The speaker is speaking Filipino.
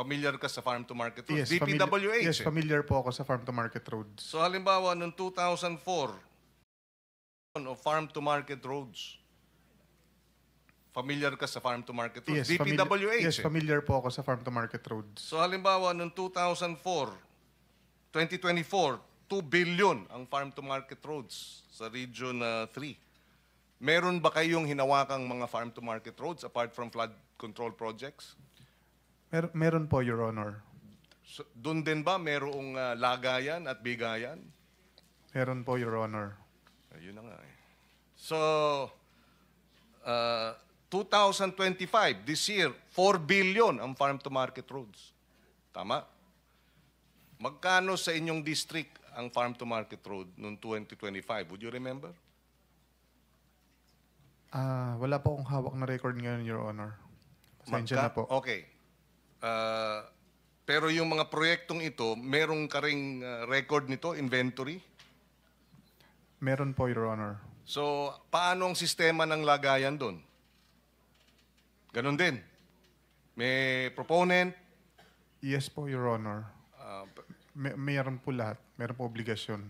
Familiar ka sa farm to market roads? Yes, DPWH. yes, familiar po ako sa farm to market roads. So halimbawa, noong 2004, of farm to market roads. Familiar ka sa farm to market roads? Yes, DPWH. yes, familiar po ako sa farm to market roads. So halimbawa, noong 2004, 2024, 2 billion ang farm to market roads sa Region 3. Meron ba kayong hinawakang mga farm to market roads apart from flood control projects? Meron po, Your Honor. So, doon din ba merong lagayan at bigayan? Meron po, Your Honor. Ayun na nga eh. So, 2025, this year, 4 billion ang farm to market roads. Tama? Magkano sa inyong district ang farm to market road noong 2025? Would you remember? Wala po akong hawak na record ngayon, Your Honor. Pasensya na po. Okay. Pero yung mga proyektong ito, merong ka ring record nito, inventory? Meron po, Your Honor. So, paano ang sistema ng lagayan doon? Ganon din. May proponent? Yes po, Your Honor. Meron po lahat. Meron po obligasyon.